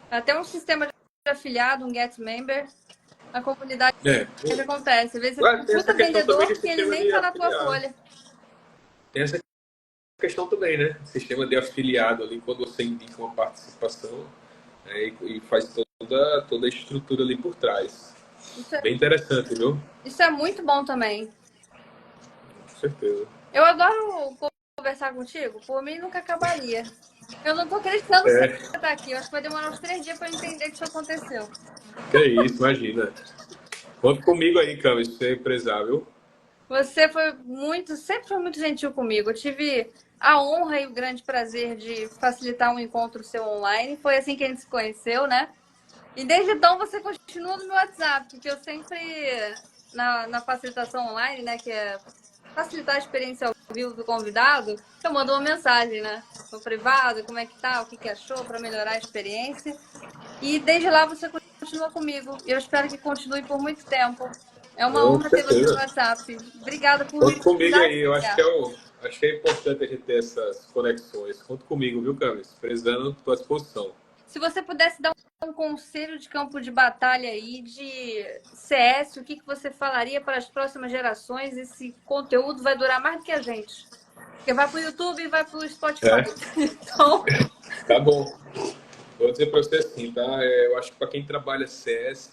Até um sistema de afiliado, um get member, a comunidade É, acontece. Às vezes você tem Ué, um tem essa puta questão também de vendedor que ele sistema nem de tá na tua afiliado. folha. Tem essa questão também, né? Sistema de afiliado ali, quando você indica uma participação, e faz toda a estrutura ali por trás. Isso é, Bem interessante, viu? isso é muito bom também. Com certeza. Eu adoro conversar contigo, por mim nunca acabaria. Eu não tô acreditando que você É, tá aqui. Eu acho que vai demorar uns 3 dias para eu entender que isso aconteceu. que é isso, imagina. Conta comigo aí, Camis, você é empresário, viu? Você foi sempre foi muito gentil comigo. Eu tive a honra e o grande prazer de facilitar um encontro seu online. Foi assim que a gente se conheceu, né? E desde então você continua no meu WhatsApp, porque eu sempre, na facilitação online, né, que é facilitar a experiência ao vivo do convidado, eu mando uma mensagem, né? No privado, como é que tá, o que que achou para melhorar a experiência. E desde lá você continua comigo. E eu espero que continue por muito tempo. É uma Com honra ter você no certeza. WhatsApp. Obrigada por me Conta comigo dar aí, esse eu lugar. acho que é importante a gente ter essas conexões. Conta comigo, viu, Camis? Precisando, estou à disposição. Se você pudesse dar um conselho de campo de batalha aí de CS, o que que você falaria para as próximas gerações? Esse conteúdo vai durar mais do que a gente. Porque vai para o YouTube e vai para o Spotify. É, Então, tá bom. Vou dizer para você assim, tá? Eu acho que para quem trabalha CS,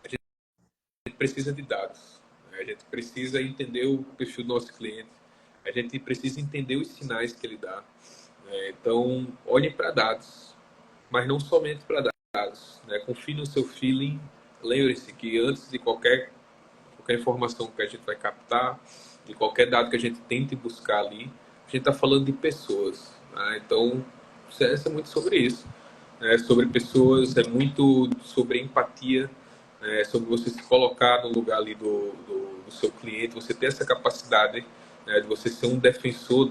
a gente precisa de dados. A gente precisa entender o perfil do nosso cliente. A gente precisa entender os sinais que ele dá. Então, olhe para dados, mas não somente para dados. Né? Confie no seu feeling. Lembre-se que antes de qualquer informação que a gente vai captar, de qualquer dado que a gente tente buscar ali, a gente está falando de pessoas. Né? Então, CS é muito sobre isso. É sobre pessoas, é muito sobre empatia, é sobre você se colocar no lugar ali do seu cliente, você ter essa capacidade, né, de você ser um defensor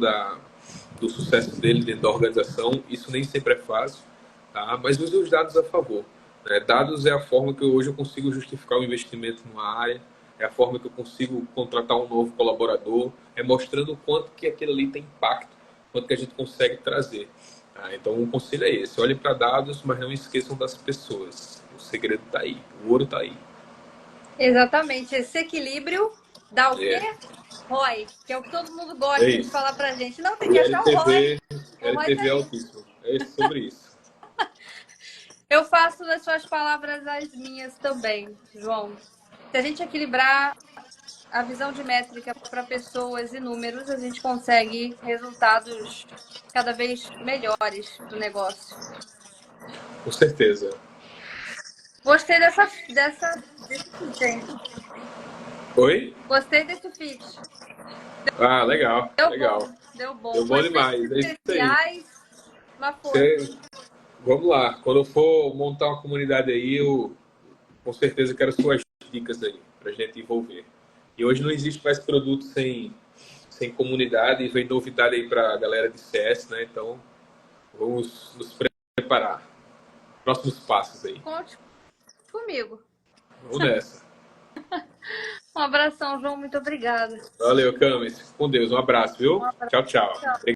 do sucesso dele dentro da organização. Isso nem sempre é fácil, tá? Mas use os dados a favor. Né? Dados é a forma que hoje eu consigo justificar o investimento numa área, é a forma que eu consigo contratar um novo colaborador, é mostrando o quanto que aquilo ali tem impacto, quanto que a gente consegue trazer. Então, o conselho é esse: olhem para dados, mas não esqueçam das pessoas. O segredo está aí, o ouro está aí. exatamente, esse equilíbrio dá o quê? É, ROI, que é o que todo mundo é gosta de isso. falar pra gente. Não, tem que E achar o ROI. O ROI tá LTV aí. altíssimo. É sobre isso. Eu faço das suas palavras as minhas também, João. Se a gente equilibrar a visão de métrica para pessoas e números, a gente consegue resultados cada vez melhores do negócio. Com certeza. Gostei desse fit, hein? Oi? Gostei desse fit. Ah, legal, Deu legal. bom, deu bom. Deu Com bom efeitos demais. É isso aí. especiais, uma força. Você, vamos lá. Quando eu for montar uma comunidade aí, eu com certeza quero suas dicas aí, para a gente envolver. E hoje não existe mais produto sem comunidade, e vem novidade aí para a galera de CS, né? Então, vamos nos preparar. Próximos passos aí. Conte comigo. Vamos nessa. Um abração, João. Muito obrigada. Valeu, Camis. Com Deus. Um abraço, Um viu? abraço. Tchau, tchau. Tchau.